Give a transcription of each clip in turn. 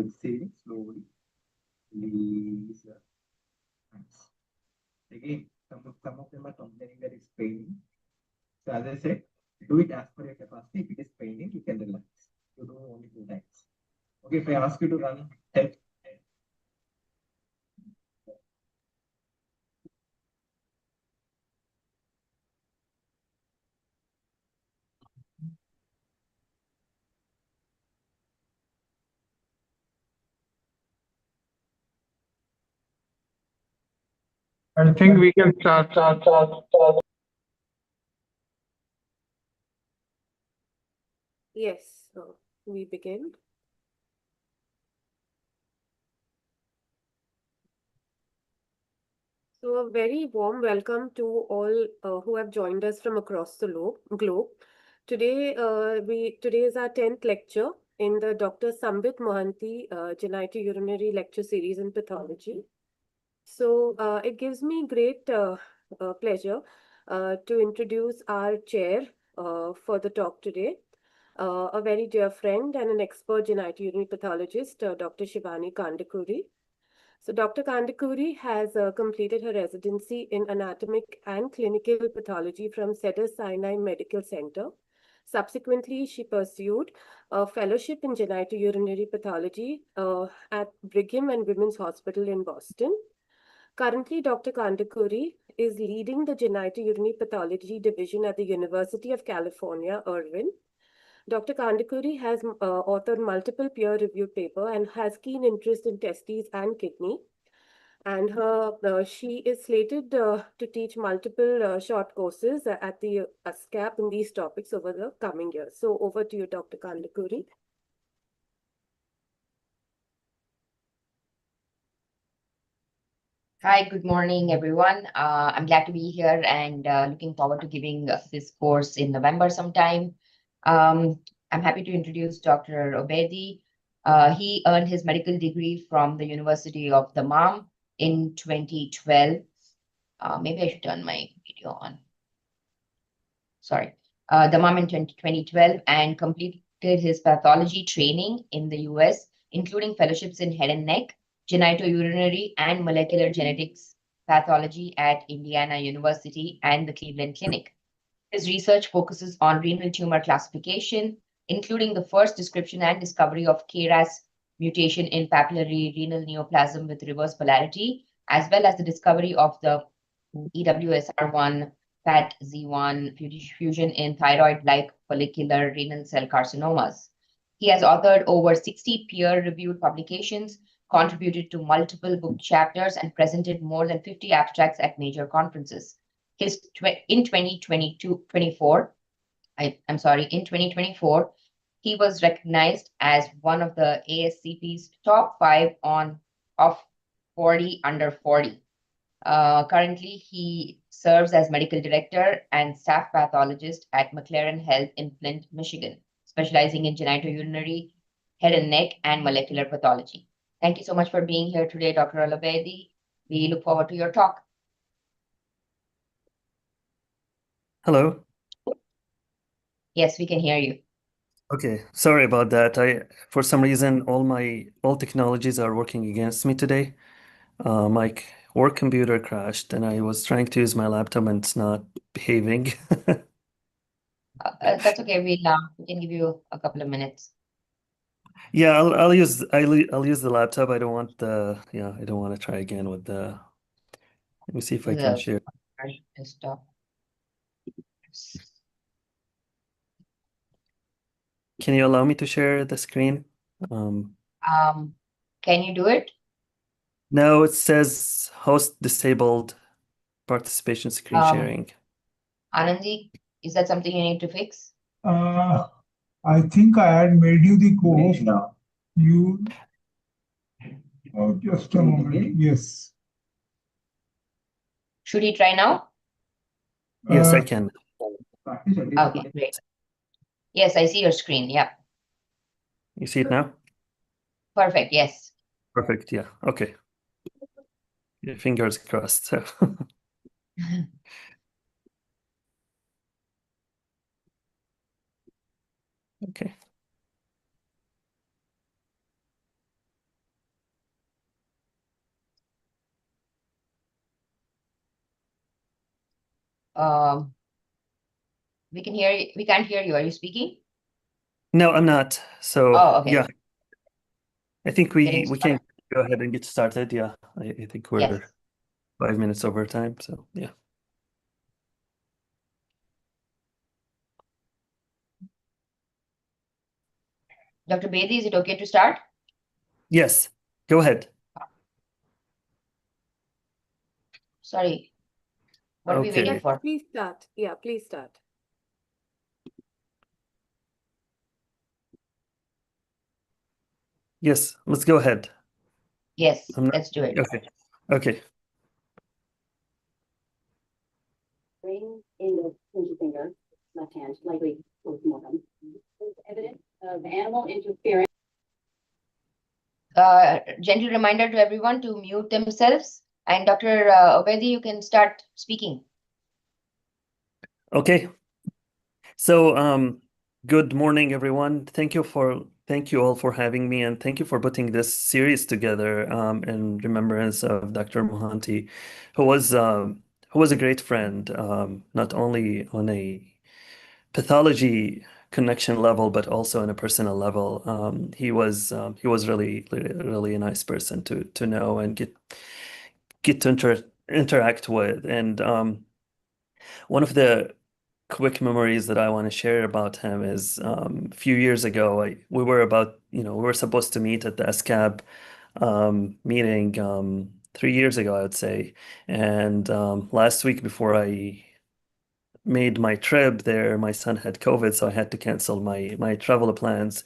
exhaling slowly. Release your hands. Again, some of them are complaining that it's paining. So as I said, do it as per your capacity. If it is paining, you can relax. You do only 2 times. Okay, if I ask you to run 10. I think we can start. Yes, so we begin. So a very warm welcome to all who have joined us from across the globe. Today, today is our 10th lecture in the Dr. Sambit Mohanty Genitourinary Lecture Series in Pathology. So it gives me great pleasure to introduce our chair for the talk today, a very dear friend and an expert genitourinary pathologist, Dr. Shivani Kandakuri. So Dr. Kandakuri has completed her residency in anatomic and clinical pathology from Cedar Sinai Medical Center. Subsequently, she pursued a fellowship in genitourinary pathology at Brigham and Women's Hospital in Boston. Currently, Dr. Kandakuri is leading the genitourinary pathology division at the University of California, Irvine. Dr. Kandakuri has authored multiple peer-reviewed papers and has keen interest in testes and kidney. And she is slated to teach multiple short courses at the ASCAP in these topics over the coming years. So over to you, Dr. Kandakuri. Hi, good morning, everyone. I'm glad to be here and looking forward to giving this course in November sometime. I'm happy to introduce Dr. Obaidy. He earned his medical degree from the University of the Dammam in 2012. Maybe I should turn my video on. Sorry. Dammam in 2012 and completed his pathology training in the US, including fellowships in head and neck, genitourinary and molecular genetics pathology at Indiana University and the Cleveland Clinic. His research focuses on renal tumor classification, including the first description and discovery of KRAS mutation in papillary renal neoplasm with reverse polarity, as well as the discovery of the EWSR1 FAT-Z1 fusion in thyroid-like follicular renal cell carcinomas. He has authored over 60 peer-reviewed publications, contributed to multiple book chapters, and presented more than 50 abstracts at major conferences. In 2024, he was recognized as one of the ASCP's top 5 of 40 under 40. Currently, he serves as medical director and staff pathologist at McLaren Health in Flint, Michigan, specializing in genitourinary, head and neck, and molecular pathology. Thank you so much for being here today, Dr. Al-Obaidy. We look forward to your talk. Hello. Yes, we can hear you. Okay, sorry about that. For some reason, all technologies are working against me today. My work computer crashed, and I was trying to use my laptop, and it's not behaving. That's okay. We can give you a couple of minutes. Yeah, I'll use the laptop. I don't want to try again with the. Let me see if I can share. Desktop. Can you allow me to share the screen? Can you do it? No, it says host disabled participation screen sharing. Anandi, is that something you need to fix? I think I had made you the co-host. Just a moment. Yes. Should he try now? Yes, I can. Okay, great. Yes, I see your screen. Yeah. You see it now? Perfect. Yes. Perfect. Yeah. Okay. Yeah, fingers crossed. So. Okay. Um, we can't hear you. Are you speaking? No, I'm not. So Oh, okay. yeah, I think Getting we started? can go ahead and get started. Yeah, I think we're Yes. 5 minutes over time. So yeah. Dr. Bedi, is it okay to start? Yes, go ahead. Sorry. What are we waiting Okay. for? Please start. Yeah, please start. Yes, let's go ahead. Yes, I'm not, let's do it. okay. Okay. Ring in the pinky finger, left hand, likely postmortem. Evidence of animal interference. Gentle reminder to everyone to mute themselves. And Dr. Obaidy, you can start speaking. Okay. So good morning, everyone. Thank you all for having me, and thank you for putting this series together in remembrance of Dr. Mohanty, who was a great friend, not only on a pathology connection level, but also on a personal level. He was really a nice person to know and get to interact with. And one of the quick memories that I want to share about him is a few years ago, we were we were supposed to meet at the SCAB meeting 3 years ago, I would say. And last week before I made my trip there, my son had COVID, so I had to cancel my travel plans.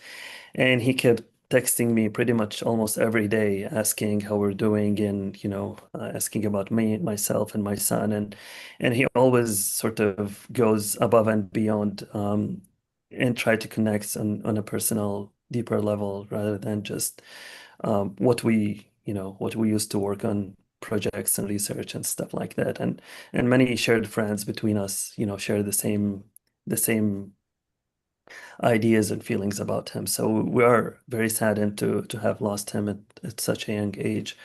And he kept texting me pretty much almost every day, asking how we're doing, and asking about me, myself, and my son. And he always sort of goes above and beyond, and try to connect on a personal, deeper level rather than just what we used to work on projects and research and stuff like that. And many shared friends between us, share the same ideas and feelings about him. So we are very saddened to have lost him at such a young age.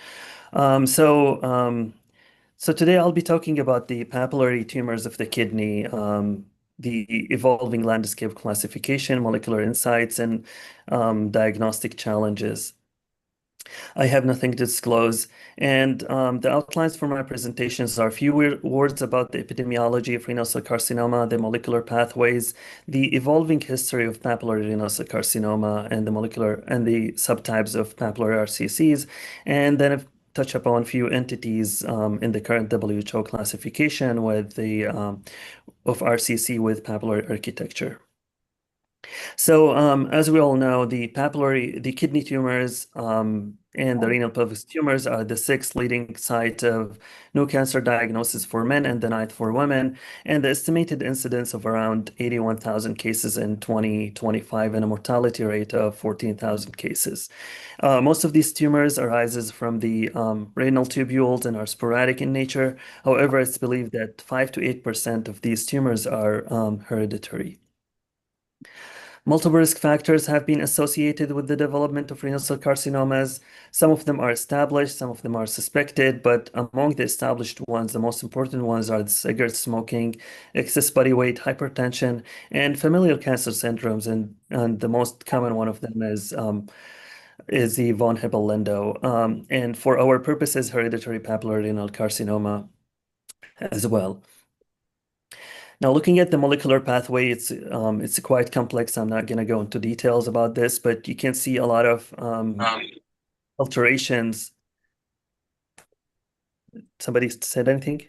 Um, so um, so today I'll be talking about the papillary tumors of the kidney, the evolving landscape classification, molecular insights, and diagnostic challenges. I have nothing to disclose. And the outlines for my presentations are a few words about the epidemiology of renal cell carcinoma, the molecular pathways, the evolving history of papillary renal cell carcinoma, and the subtypes of papillary RCCs, and then touch upon a few entities in the current WHO classification with the of RCC with papillary architecture. So, as we all know, the kidney tumors, and the renal pelvis tumors are the sixth leading site of new cancer diagnosis for men and the ninth for women, and the estimated incidence of around 81,000 cases in 2025 and a mortality rate of 14,000 cases. Most of these tumors arises from the renal tubules and are sporadic in nature. However, it's believed that 5 to 8% of these tumors are hereditary. Multiple risk factors have been associated with the development of renal cell carcinomas. Some of them are established, some of them are suspected, but among the established ones, the most important ones are the cigarette smoking, excess body weight, hypertension, and familial cancer syndromes. And the most common one of them is the von Hippel-Lindau. And for our purposes, hereditary papillary renal carcinoma as well. Now, looking at the molecular pathway, it's quite complex. I'm not going to go into details about this, but you can see a lot of alterations. Somebody said anything?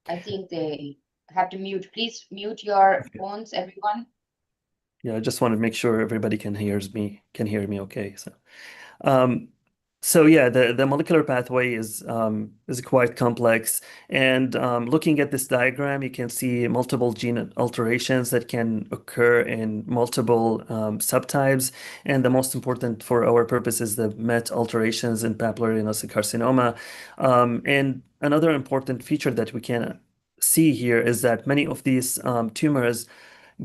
I think they have to mute. Please mute your Okay. phones, everyone. Yeah, I just want to make sure everybody can hear me okay. Um, so yeah, the molecular pathway is quite complex, and looking at this diagram, you can see multiple gene alterations that can occur in multiple subtypes, and the most important for our purposes, the MET alterations in papillary renal cell carcinoma. And another important feature that we can see here is that many of these tumors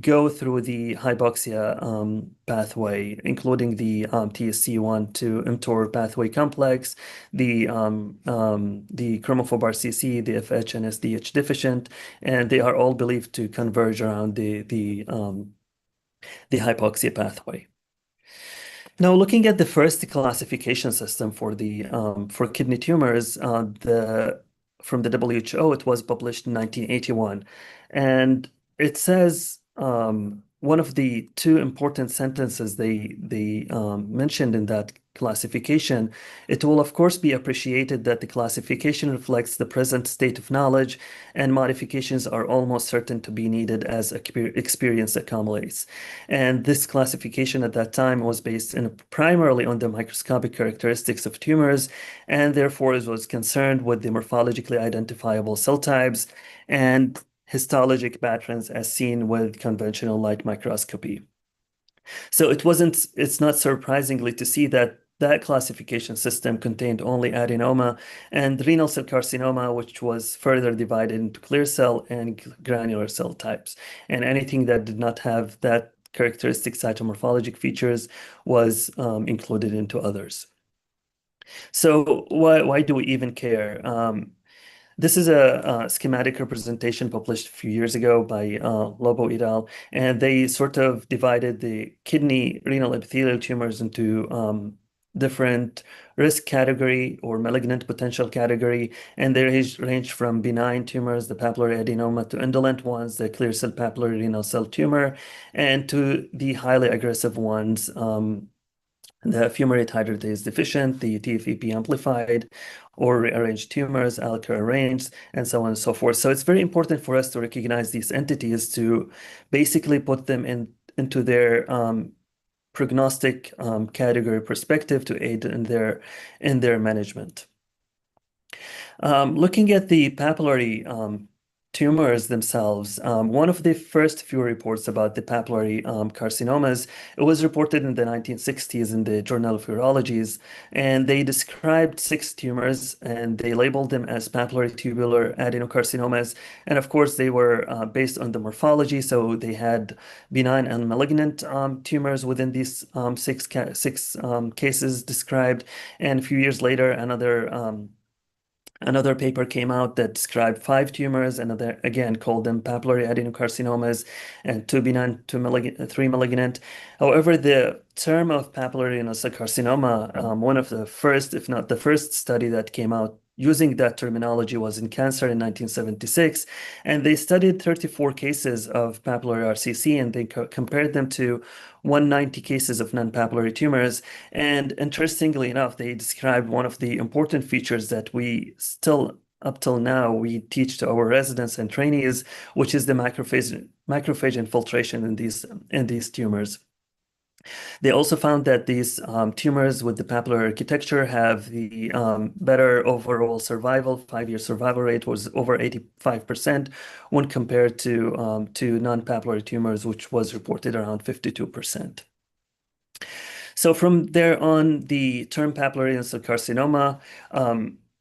go through the hypoxia pathway, including the TSC1 to mTOR pathway complex, the chromophobe RCC, the FH and SDH deficient, and they are all believed to converge around the hypoxia pathway. Now, looking at the first classification system for the for kidney tumors, from the WHO, it was published in 1981, and it says one of the two important sentences they mentioned in that classification. It will of course be appreciated that the classification reflects the present state of knowledge, and modifications are almost certain to be needed as experience accumulates. And this classification at that time was based primarily on the microscopic characteristics of tumors, and therefore it was concerned with the morphologically identifiable cell types and histologic patterns as seen with conventional light microscopy. So it's not surprisingly to see that that classification system contained only adenoma and renal cell carcinoma, which was further divided into clear cell and granular cell types. And anything that did not have that characteristic cytomorphologic features was included into others. So why do we even care? This is a schematic representation published a few years ago by Lobo et al. And they sort of divided the kidney renal epithelial tumors into different risk category or malignant potential category. And they range from benign tumors, the papillary adenoma, to indolent ones, the clear cell papillary renal cell tumor, and to the highly aggressive ones, the fumarate hydratase deficient, the TFEP amplified, or rearranged tumors, ALK arranged, and so on and so forth. So it's very important for us to recognize these entities to basically put them into their prognostic category perspective to aid in their management. Looking at the papillary tumors themselves, one of the first few reports about the papillary carcinomas, it was reported in the 1960s in the Journal of Urology, and they described 6 tumors and they labeled them as papillary tubular adenocarcinomas. And of course, they were based on the morphology, so they had benign and malignant tumors within these 6 cases described. And a few years later, another paper came out that described 5 tumors, and again called them papillary adenocarcinomas, and 2 benign, 3 malignant. However, the term of papillary renal cell carcinoma, one of the first, if not the first study that came out using that terminology was in Cancer in 1976, and they studied 34 cases of papillary RCC, and they compared them to 190 cases of non-papillary tumors. And interestingly enough, they described one of the important features that we still, up till now, we teach to our residents and trainees, which is the macrophage infiltration in these tumors. They also found that these tumors with the papillary architecture have the better overall survival. 5-year survival rate was over 85% when compared to non-papillary tumors, which was reported around 52%. So from there on, the term papillary renal cell carcinoma,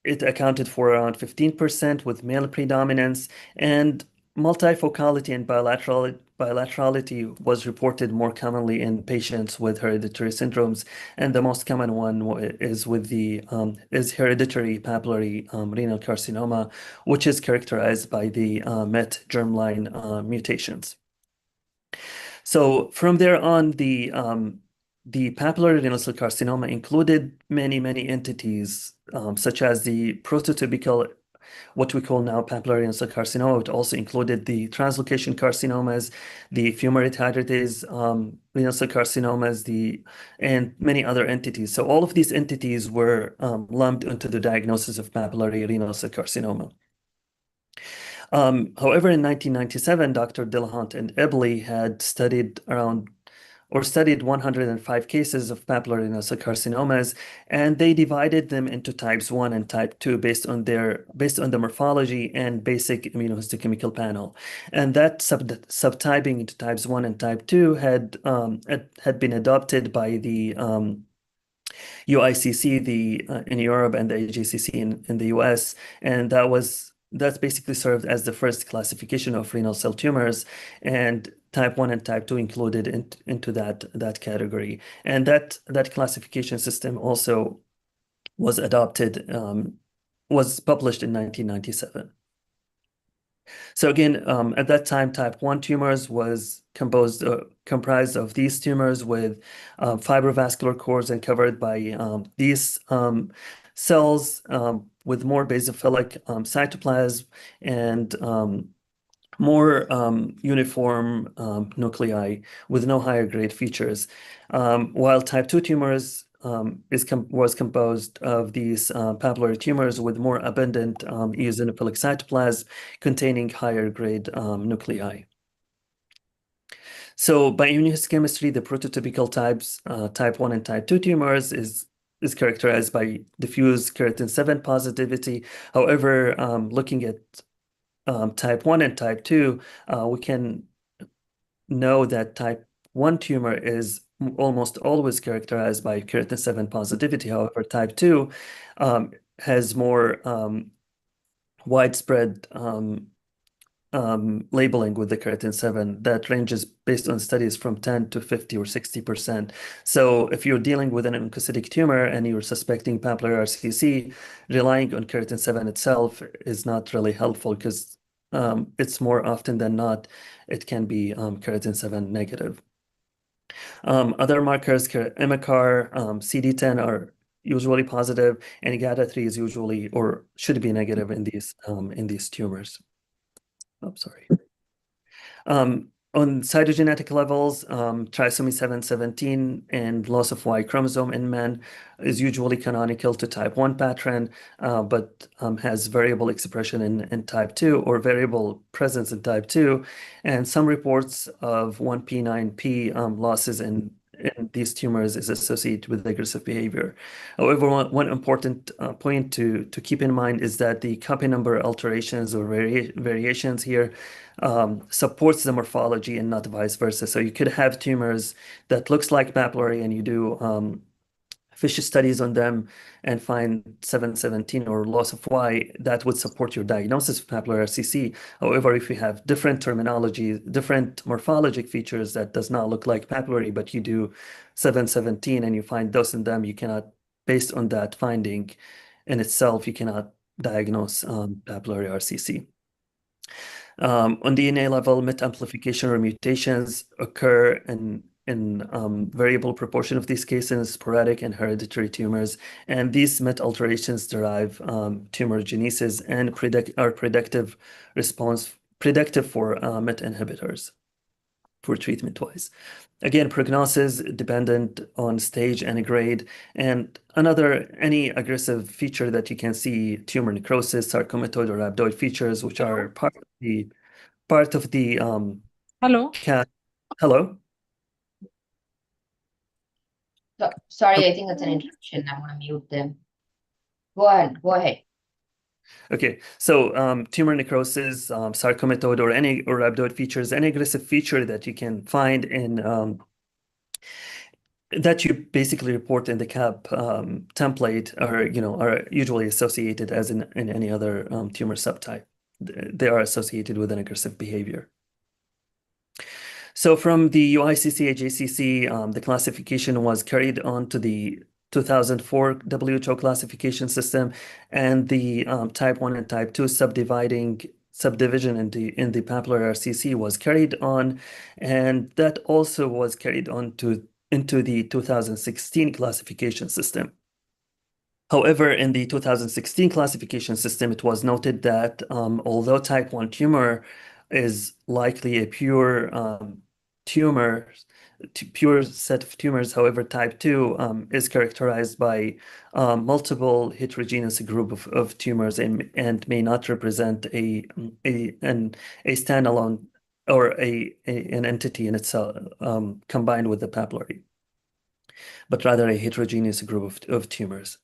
it accounted for around 15% with male predominance, and multifocality and bilaterality was reported more commonly in patients with hereditary syndromes, and the most common one is with the hereditary papillary renal carcinoma, which is characterized by the MET germline mutations. So from there on, the papillary renal cell carcinoma included many entities, such as the prototypical, what we call now papillary renal cell carcinoma. It also included the translocation carcinomas, the fumarate hydratase renal cell carcinomas, and many other entities. So all of these entities were lumped into the diagnosis of papillary renal cell carcinoma. However, in 1997, Dr. Dillahunt and Ebley had studied 105 cases of papillary renal cell carcinomas, and they divided them into types 1 and type 2 based on the morphology and basic immunohistochemical panel. And that subtyping into types 1 and type 2 had been adopted by the UICC in Europe and the AJCC in the US, and that's basically served as the first classification of renal cell tumors. And type 1 and type 2 included into that category. And that classification system also was adopted, was published in 1997. So again, at that time, type 1 tumors was comprised of these tumors with fibrovascular cores and covered by these cells with more basophilic cytoplasm and more uniform nuclei with no higher grade features. While type 2 tumors was composed of these papillary tumors with more abundant eosinophilic cytoplasm containing higher grade nuclei. So by immunohistochemistry, the prototypical types, type 1 and type 2 tumors is characterized by diffuse keratin 7 positivity. However, looking at type 1 and type 2, we can know that type 1 tumor is almost always characterized by keratin 7 positivity. However, type 2 has more widespread labeling with the keratin 7 that ranges based on studies from 10 to 50 or 60%. So if you're dealing with an oncocytic tumor and you're suspecting papillary RCC, relying on keratin 7 itself is not really helpful because it's more often than not, it can be keratin 7 negative. Other markers, MCAR, CD10 are usually positive, and GATA3 is usually or should be negative in these tumors. Oh, sorry. On cytogenetic levels, trisomy 717 and loss of Y chromosome in men is usually canonical to type 1 pattern, but has variable expression in type 2 or variable presence in type 2, and some reports of 1p9p losses in these tumors is associated with aggressive behavior. However, one important point to keep in mind is that the copy number alterations or variations here supports the morphology and not vice versa. So you could have tumors that looks like papillary and you do fish studies on them and find 717 or loss of Y, that would support your diagnosis of papillary RCC. However, if you have different terminology, different morphologic features that does not look like papillary, but you do 717 and you find those in them, you cannot, based on that finding in itself, you cannot diagnose papillary RCC. On DNA level, MYT amplification or mutations occur in variable proportion of these cases, sporadic and hereditary tumors, and these MYT alterations derive tumorigenesis and are predictive for MYT inhibitors for treatment-wise. Again, prognosis dependent on stage and grade, and any aggressive feature that you can see, tumor necrosis, sarcomatoid or rhabdoid features, which are part of the Hello. Hello. So, sorry, I think that's an interruption. I'm going to mute them. Go ahead. Okay, so tumor necrosis, sarcomatoid or rhabdoid features, any aggressive feature that you can find in that you basically report in the CAP template are usually associated as in any other tumor subtype. They are associated with an aggressive behavior. So from the UICC AJCC, the classification was carried on to the 2004 WHO classification system, and the type 1 and type 2 subdivision in the papillary RCC was carried on, and that also was carried on into the 2016 classification system. However, in the 2016 classification system, it was noted that although type 1 tumor is likely a pure set of tumors, however, type 2 is characterized by multiple heterogeneous group of tumors and may not represent a standalone or an entity in itself combined with the papillary, but rather a heterogeneous group of tumors.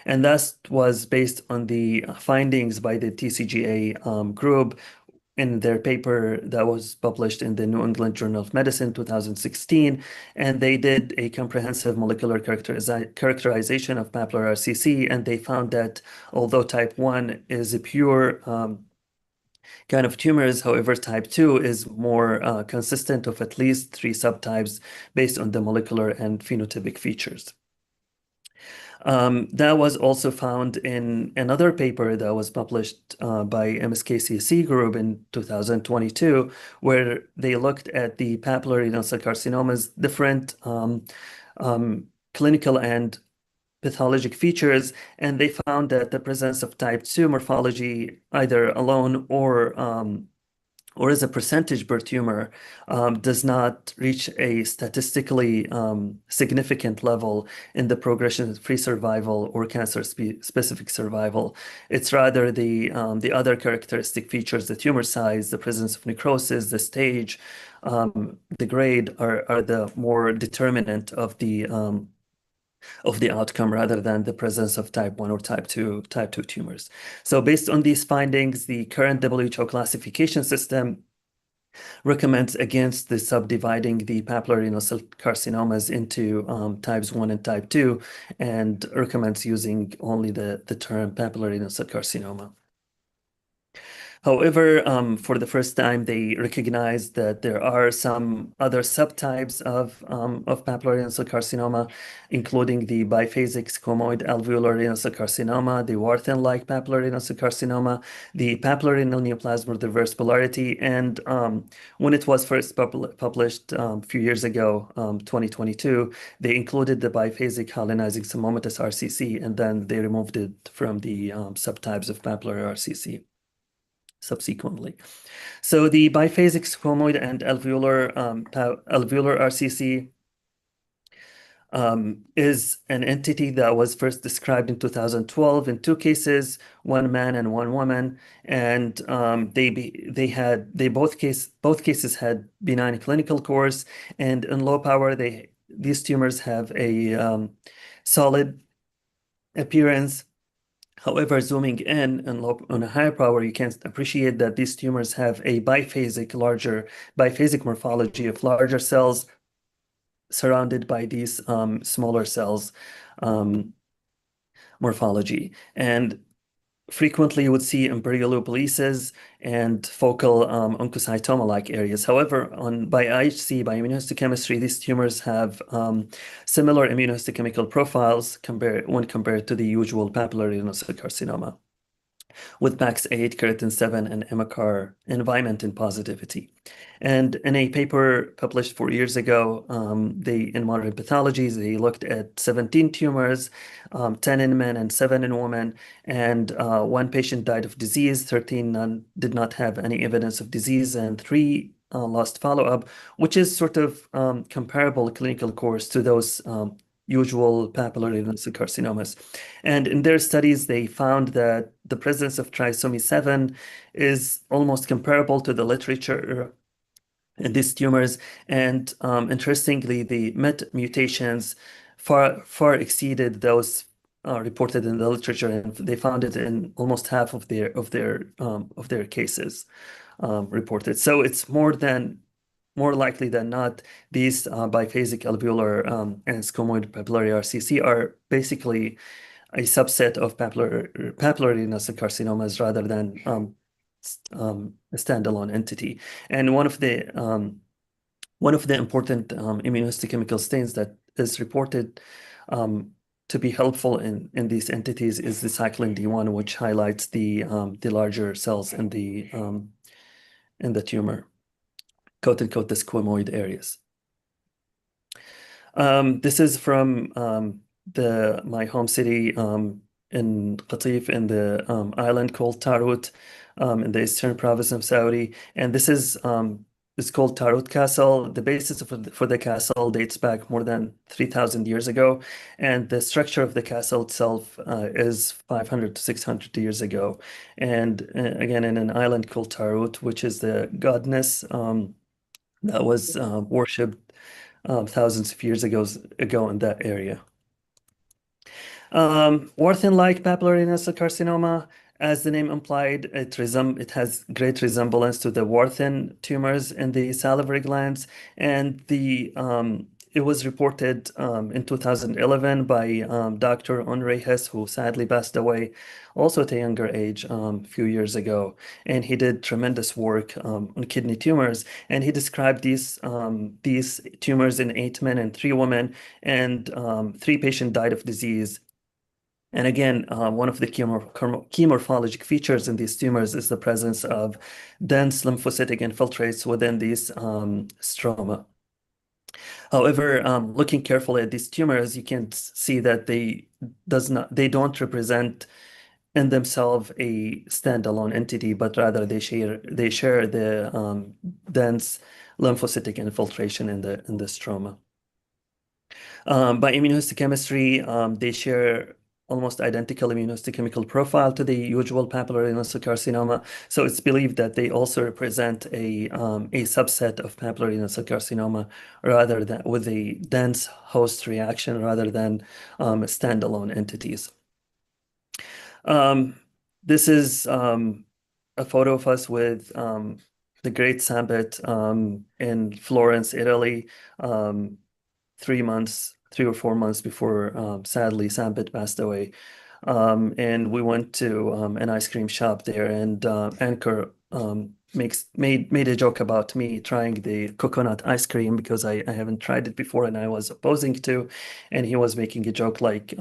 And that was based on the findings by the TCGA group in their paper that was published in the New England Journal of Medicine 2016. And they did a comprehensive molecular characterization of papillary RCC, and they found that although type 1 is a pure kind of tumors. However, type 2 is more consistent of at least 3 subtypes based on the molecular and phenotypic features. That was also found in another paper that was published by MSK-CSC group in 2022, where they looked at the papillary renal cell carcinomas, different clinical and pathologic features, and they found that the presence of type 2 morphology, either alone or as a percentage per tumor, does not reach a statistically significant level in the progression-free survival or cancer-specific survival. It's rather the other characteristic features, the tumor size, the presence of necrosis, the stage, the grade are the more determinant of the outcome rather than the presence of type 1 or type 2 tumors. So based on these findings, the current WHO classification system recommends against the subdividing the papillary renal cell carcinomas into types 1 and type 2, and recommends using only the term papillary renal cell carcinoma. However, for the first time, they recognized that there are some other subtypes of papillary renal cell carcinoma, including the biphasic squamoid alveolar renal cell carcinoma, the Warthin-like papillary renal cell carcinoma, the papillary renal neoplasm with reverse polarity, and when it was first published a few years ago, 2022, they included the biphasic hyalinizing pseumomatous RCC, and then they removed it from the subtypes of papillary RCC subsequently. So the biphasic squamoid and alveolar RCC is an entity that was first described in 2012 in 2 cases, 1 man and 1 woman, and both cases had benign clinical course, and in low power these tumors have a solid appearance. However, zooming in on a higher power, you can appreciate that these tumors have a biphasic morphology of larger cells surrounded by these smaller cells morphology. And frequently you would see embryoloblaces and focal oncocytoma-like areas. However, by IHC, by immunohistochemistry, these tumors have similar immunohistochemical profiles when compared to the usual papillary renal cell carcinoma, with PAX8, keratin 7, and MCAR and Vimentin positivity. And in a paper published 4 years ago, in modern pathologies, they looked at 17 tumors, 10 in men and 7 in women, and 1 patient died of disease, 13 did not have any evidence of disease, and 3 lost follow-up, which is sort of comparable clinical course to those usual papillary renal cell carcinomas. And in their studies, they found that the presence of trisomy 7 is almost comparable to the literature in these tumors. And interestingly, the MET mutations far exceeded those reported in the literature, and they found it in almost half of their cases reported. So it's more likely than not, these biphasic alveolar and squamoid papillary RCC are basically a subset of papillary renal cell carcinomas rather than a standalone entity. And one of the important immunohistochemical stains that is reported to be helpful in these entities is the cyclin D1, which highlights the larger cells in the tumor, quote-unquote, the squamoid areas. This is from my home city in Qatif, in the island called Tarut, in the eastern province of Saudi. And this is it's called Tarut Castle. The basis for the castle dates back more than 3,000 years ago, and the structure of the castle itself is 500 to 600 years ago. And again, in an island called Tarut, which is the goddess that was worshipped thousands of years ago in that area. Warthin-like papillary renal cell carcinoma, as the name implied, it has great resemblance to the Warthin tumors in the salivary glands, and the was reported in 2011 by Dr. Henri Hess, who sadly passed away also at a younger age a few years ago. And he did tremendous work on kidney tumors. And he described these tumors in 8 men and 3 women, and 3 patients died of disease. And again, one of the key morphologic features in these tumors is the presence of dense lymphocytic infiltrates within these stroma. However, looking carefully at these tumors, you can see that they don't represent in themselves a standalone entity, but rather they share the dense lymphocytic infiltration in the stroma. By immunohistochemistry, they share almost identical immunohistochemical profile to the usual papillary nasal carcinoma. So it's believed that they also represent a subset of papillary nasal carcinoma rather than with a dense host reaction rather than standalone entities. This is a photo of us with the great Sambit in Florence, Italy. 3 or 4 months before, sadly, Sambit passed away. And we went to an ice cream shop there, and Anchor made a joke about me trying the coconut ice cream because I haven't tried it before and I was opposing to, and he was making a joke like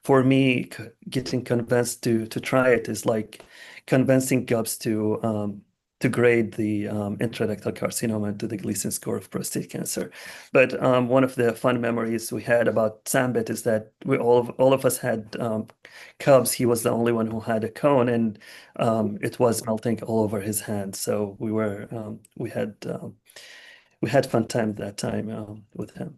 for me getting convinced to try it is like convincing Gubs to grade the intraductal carcinoma to the Gleason score of prostate cancer. But one of the fun memories we had about Sambit is that we all of us had cubs. He was the only one who had a cone, and it was melting all over his hand. So we had fun time that time with him.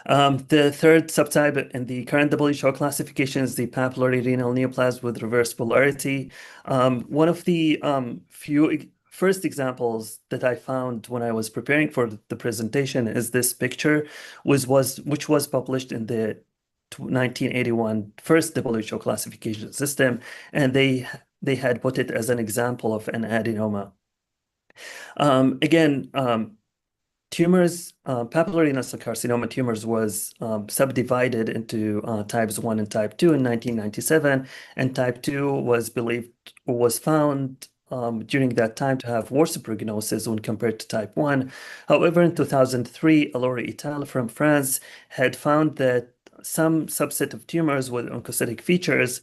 The third subtype in the current WHO classification is the papillary renal neoplasm with reverse polarity. One of the few first examples that I found when I was preparing for the presentation is this picture, which was published in the 1981 first WHO classification system, and they had put it as an example of an adenoma. Again, tumors, papillary nasal carcinoma tumors was subdivided into types 1 and type 2 in 1997, and type 2 was found during that time to have worse prognosis when compared to type 1. However, in 2003, Al-Obaidy et al. From France had found that some subset of tumors with oncocytic features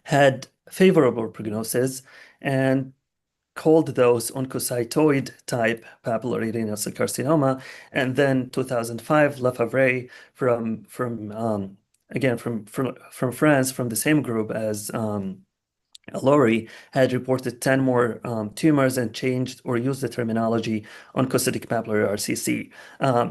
had favorable prognosis and called those oncocytoid type papillary renal cell carcinoma. And then 2005, Lefebvre from France, from the same group as Al-Obaidy, had reported 10 more tumors and changed or used the terminology oncocytic papillary RCC.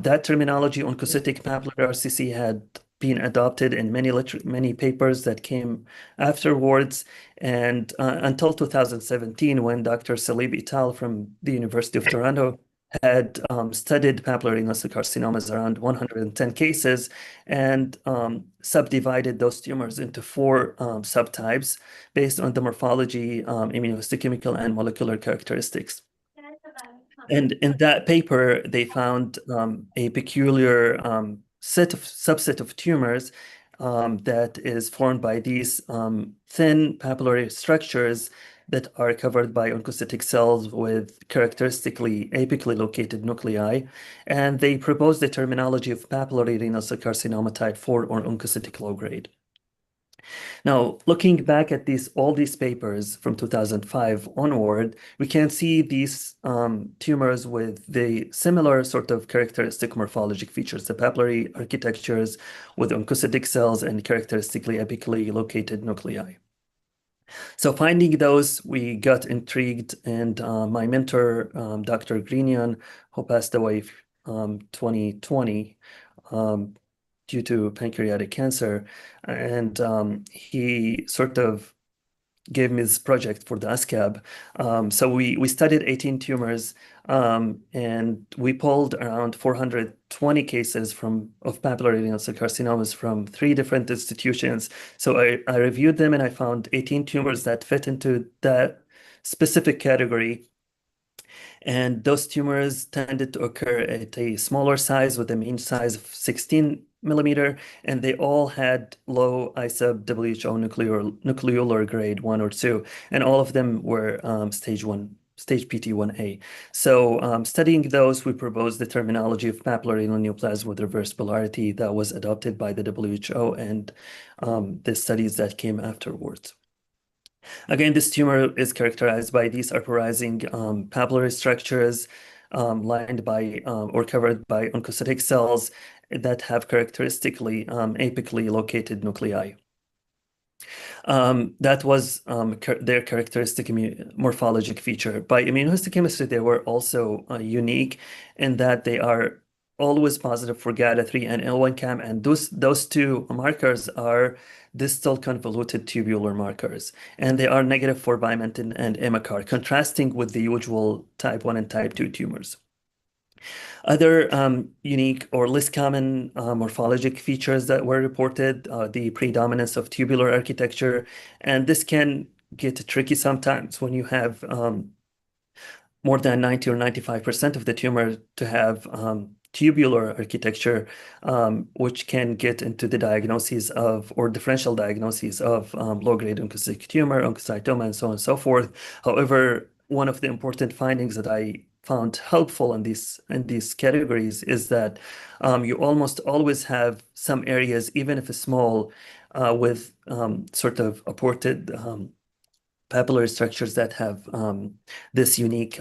That terminology, oncocytic papillary RCC, had been adopted in many papers that came afterwards, and until 2017, when Dr. Salib et al. From the University of Toronto had studied papillary nasal carcinomas, around 110 cases, and subdivided those tumors into 4 subtypes based on the morphology, immunohistochemical, and molecular characteristics. And in that paper, they found a peculiar subset of tumors that is formed by these thin papillary structures that are covered by oncocytic cells with characteristically apically located nuclei. And they proposed the terminology of papillary renal cell carcinoma type 4 or oncocytic low grade. Now, looking back at all these papers from 2005 onward, we can see these tumors with the similar sort of characteristic morphologic features, the papillary architectures with oncocytic cells and characteristically apically located nuclei. So finding those, we got intrigued, and my mentor, Dr. Grignon, who passed away 2020, due to pancreatic cancer, and he sort of gave me this project for the ASCAB. So we studied 18 tumors, and we pulled around 420 cases of papillary renal cell carcinomas from 3 different institutions. So I reviewed them, and I found 18 tumors that fit into that specific category. And those tumors tended to occur at a smaller size with a mean size of 16 millimeter, and they all had low ISUB WHO nucleolar grade 1 or 2, and all of them were stage PT1A. So studying those, we proposed the terminology of papillary neoplasm with reverse polarity that was adopted by the WHO and the studies that came afterwards. Again, this tumor is characterized by these uprising papillary structures lined by or covered by oncocytic cells that have characteristically apically located nuclei. That was their characteristic morphologic feature. By immunohistochemistry, they were also unique in that they are always positive for GATA3 and L1CAM, and those two markers are distal convoluted tubular markers, and they are negative for Vimentin and Emacar, contrasting with the usual type 1 and type 2 tumors. Other unique or less common morphologic features that were reported are the predominance of tubular architecture, and this can get tricky sometimes when you have more than 90 or 95% of the tumor to have tubular architecture, which can get into the diagnoses of or differential diagnoses of low-grade oncocytic tumor, oncocytoma, and so on and so forth. However, one of the important findings that I found helpful in these categories is that you almost always have some areas, even if it's small, with sort of aborted papillary structures that have this unique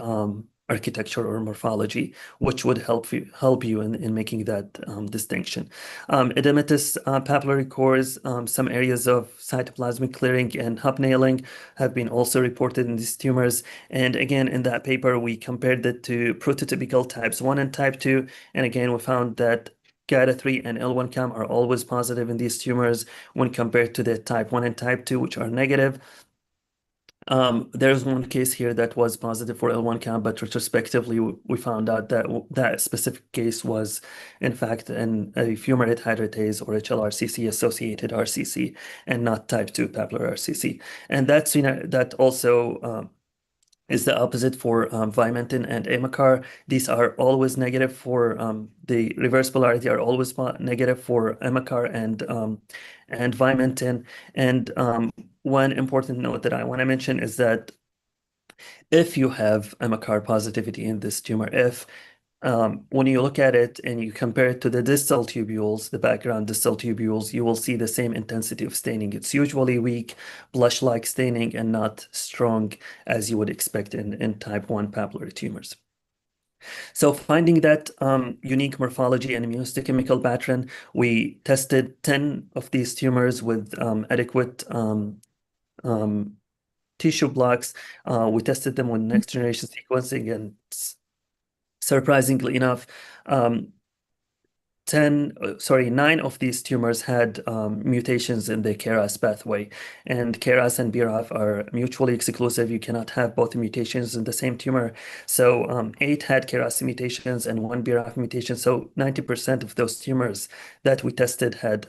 architecture or morphology, which would help you in making that distinction. Edematous papillary cores, some areas of cytoplasmic clearing and hubnailing have been also reported in these tumors. And again, in that paper, we compared it to prototypical types 1 and type 2. And again, we found that GATA3 and L1CAM are always positive in these tumors when compared to the type 1 and type 2, which are negative. There's one case here that was positive for L1CAM, but retrospectively, we found out that that specific case was, in fact, a fumarate hydratase or HLRCC associated RCC and not type 2 papillary RCC. And that's, that also is the opposite for Vimentin and Emacar. These are always negative for the reverse polarity are always negative for Emacar and Vimentin. And one important note that I want to mention is that if you have Emacar positivity in this tumor, when you look at it and you compare it to the distal tubules, the background distal tubules, you will see the same intensity of staining. It's usually weak, blush-like staining and not strong as you would expect in type 1 papillary tumors. So finding that unique morphology and immunohistochemical pattern, we tested 10 of these tumors with adequate tissue blocks. We tested them with next generation sequencing, and surprisingly enough, 9 of these tumors had mutations in the KRAS pathway, and KRAS and BRAF are mutually exclusive. You cannot have both mutations in the same tumor. So 8 had KRAS mutations and 1 BRAF mutation. So 90% of those tumors that we tested had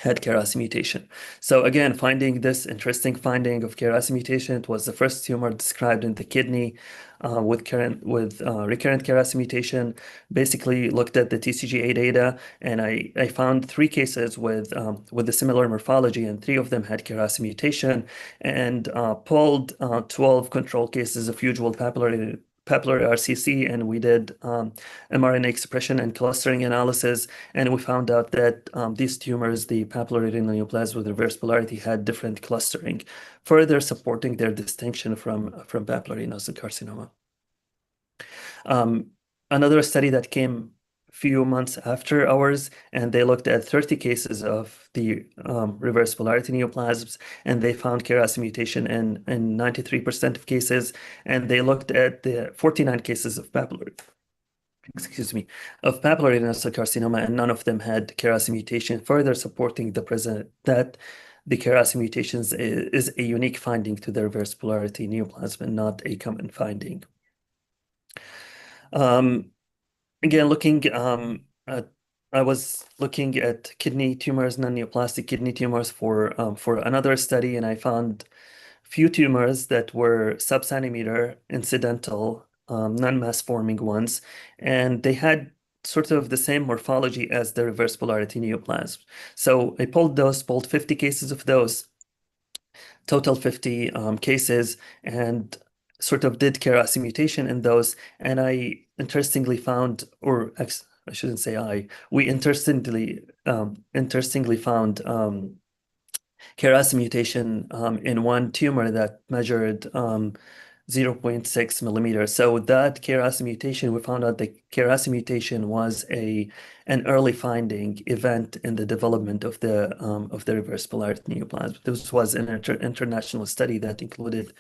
KRAS mutation. So again, finding this interesting finding of KRAS mutation, it was the first tumor described in the kidney with recurrent KRAS mutation. Basically looked at the TCGA data, and I found 3 cases with a similar morphology, and 3 of them had KRAS mutation, and pulled 12 control cases of usual papillary RCC, and we did mRNA expression and clustering analysis, and we found out that these tumors, the papillary renal neoplasm with reverse polarity, had different clustering, further supporting their distinction from papillary nodular carcinoma. Another study that came a few months after ours, and they looked at 30 cases of the reverse polarity neoplasms, and they found KRAS mutation in 93% of cases, and they looked at the 49 cases of papillary nodular carcinoma, and none of them had KRAS mutation, further supporting that the KRAS mutations is a unique finding to the reverse polarity neoplasm and not a common finding. Again, I was looking at kidney tumors, non-neoplastic kidney tumors for another study, and I found few tumors that were sub-centimeter incidental non-mass forming ones, and they had sort of the same morphology as the reverse polarity neoplasms. So I pulled 50 cases of those, total 50 cases, and sort of did KRAS mutation in those. And I interestingly found, I shouldn't say we interestingly found KRAS mutation in one tumor that measured 0.6 millimeters. So that KRAS mutation, we found out the KRAS mutation was an early finding event in the development of the reverse polarity neoplasm. This was an international study that included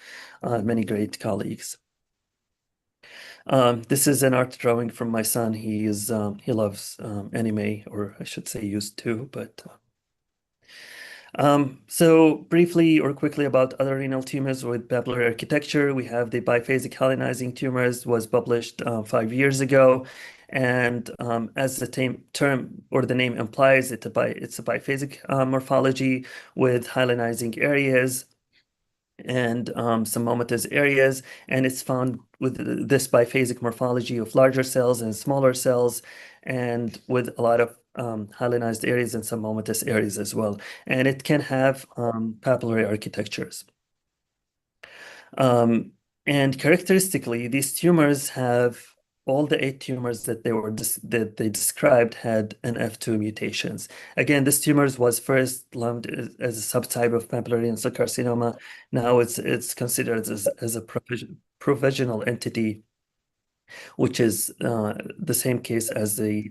many great colleagues. This is an art drawing from my son. He loves anime, or I should say used to, but so briefly or quickly about other renal tumors with papillary architecture, we have the biphasic hyalinizing tumors, was published 5 years ago. And as the term or the name implies, it's a biphasic morphology with hyalinizing areas and some momentous areas, and it's found with this biphasic morphology of larger cells and smaller cells, and with a lot of hyalinized areas and some momentous areas as well. And it can have papillary architectures. And characteristically, these tumors have all the 8 tumors that they described had an F2 mutations. Again, this tumors was first lumped as a subtype of papillary renal cell carcinoma. Now it's considered as a provisional entity, which is the same case as the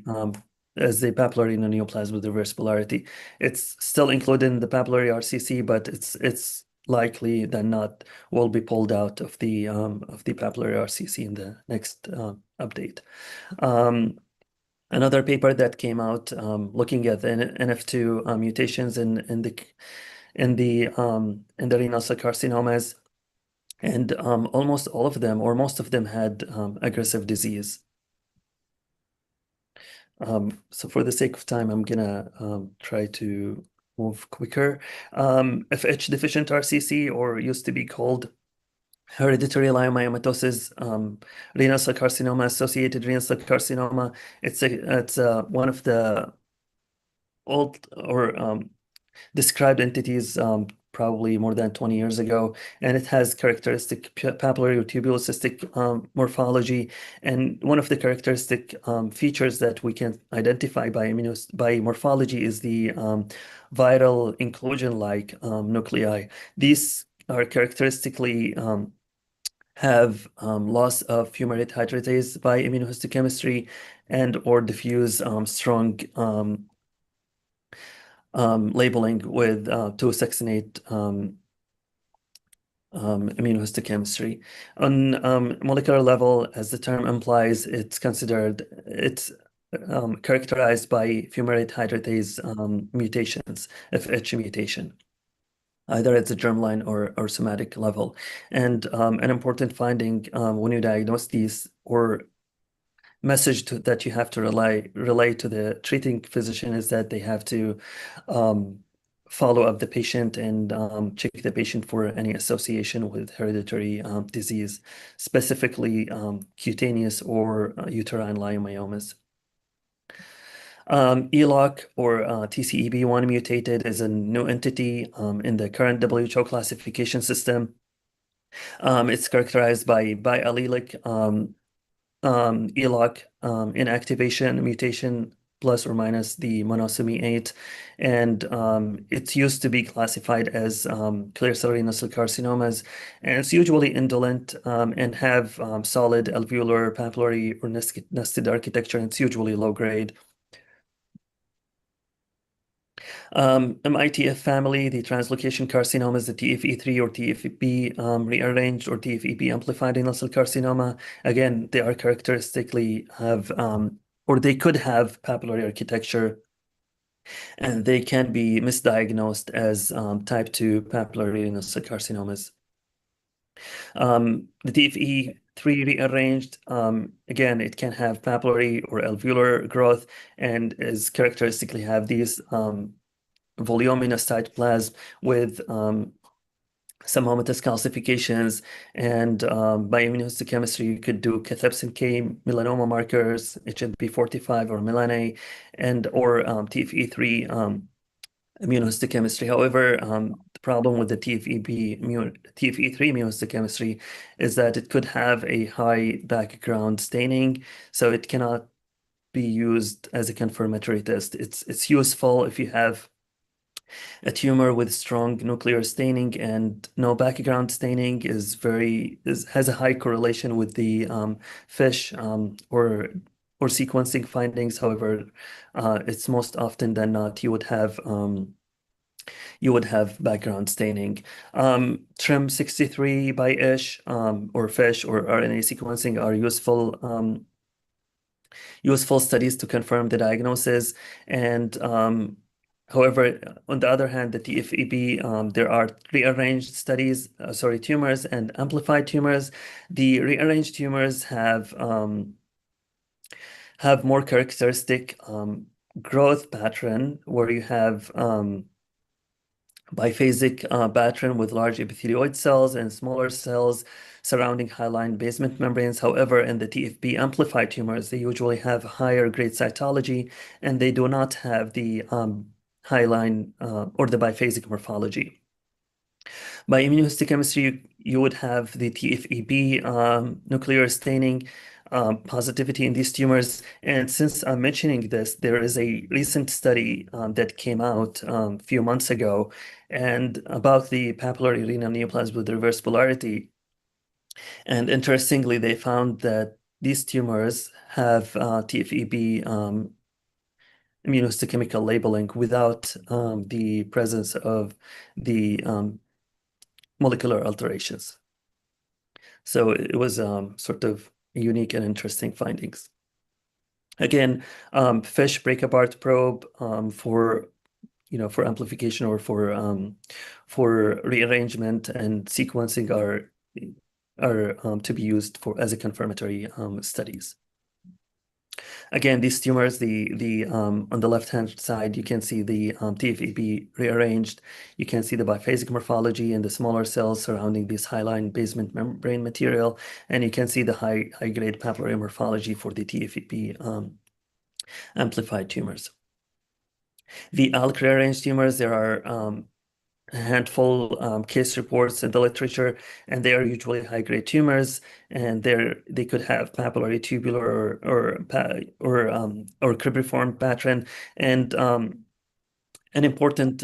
papillary neoplasm with reverse polarity. It's still included in the papillary RCC, but it's likely than not will be pulled out of the papillary RCC in the next update. Another paper that came out looking at the NF2 mutations in the renal cell carcinomas, and almost all of them or most of them had aggressive disease. So for the sake of time, I'm gonna try to move quicker. FH deficient RCC, or used to be called hereditary leiomyomatosis, renal cell carcinoma, associated renal cell carcinoma. It's one of the old or described entities probably more than 20 years ago, and it has characteristic papillary or tubulocystic morphology. And one of the characteristic features that we can identify by morphology is the viral inclusion-like nuclei. These are characteristically have loss of fumarate hydratase by immunohistochemistry and or diffuse strong labeling with 2-succinate immunohistochemistry. On molecular level, as the term implies, it's characterized by fumarate hydratase mutations, FH mutation, either at the germline or somatic level. And an important finding when you diagnose these, or message that you have to relay to the treating physician, is that they have to follow up the patient and check the patient for any association with hereditary disease, specifically cutaneous or uterine leiomyomas. ELOC or TCEB1 mutated is a new entity in the current WHO classification system. It's characterized by biallelic ELOC inactivation mutation plus or minus the monosomy 8, and it's used to be classified as clear cell renal cell carcinomas, and it's usually indolent and have solid alveolar, papillary, or nested architecture, and it's usually low grade. MITF family, the translocation carcinomas, the TFE3 or TFP rearranged or TFEP amplified renal cell carcinoma. Again, they are characteristically have, or they could have papillary architecture, and they can be misdiagnosed as type 2 papillary renal cell carcinomas. The TFE3 rearranged, again, it can have papillary or alveolar growth and is characteristically have these voluminous cytoplasm with some homocysteine calcifications, and by immunohistochemistry, you could do cathepsin K melanoma markers, HNP45 or melanA, and or TFE3 immunohistochemistry. However, the problem with the TFE3 immunohistochemistry is that it could have a high background staining, so it cannot be used as a confirmatory test. It's useful if you have a tumor with strong nuclear staining and no background staining has a high correlation with the FISH or sequencing findings. However, it's most often than not you would have background staining. TRIM63 by ISH or FISH or RNA sequencing are useful studies to confirm the diagnosis. And however, on the other hand, the TFEB, there are rearranged tumors and amplified tumors. The rearranged tumors have more characteristic growth pattern where you have biphasic pattern with large epithelioid cells and smaller cells surrounding hyaline basement membranes. However, in the TFB amplified tumors, they usually have higher grade cytology and they do not have the hyaline or the biphasic morphology. By immunohistochemistry, you would have the TFEB nuclear staining positivity in these tumors. And since I'm mentioning this, there is a recent study that came out a few months ago and about the papillary renal neoplasm with reverse polarity. And interestingly, they found that these tumors have TFEB immunohistochemical labeling without the presence of the molecular alterations. So it was sort of unique and interesting findings. Again, FISH break-apart probe for amplification or for rearrangement and sequencing are to be used as a confirmatory studies. Again, these tumors, on the left-hand side, you can see the TFEB rearranged. You can see the biphasic morphology and the smaller cells surrounding this hyaline basement membrane material, and you can see the high-grade papillary morphology for the TFEB amplified tumors. The ALK rearranged tumors, there are a handful case reports in the literature, and they are usually high-grade tumors, and they could have papillary tubular or cribriform pattern. And an important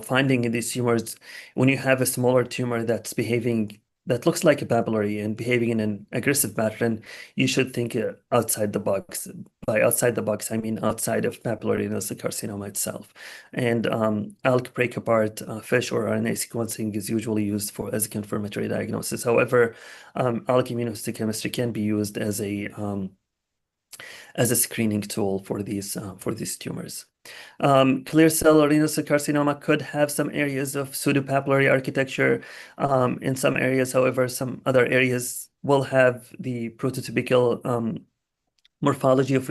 finding in these tumors, when you have a smaller tumor that looks like a papillary and behaving in an aggressive pattern, you should think outside the box. By outside the box, I mean outside of papillary renal cell carcinoma itself. And ALK break-apart FISH or RNA sequencing is usually used as a confirmatory diagnosis. However, ALK immunohistochemistry can be used as a screening tool for these tumors. Clear cell renal cell carcinoma could have some areas of pseudopapillary architecture in some areas. However, some other areas will have the prototypical morphology of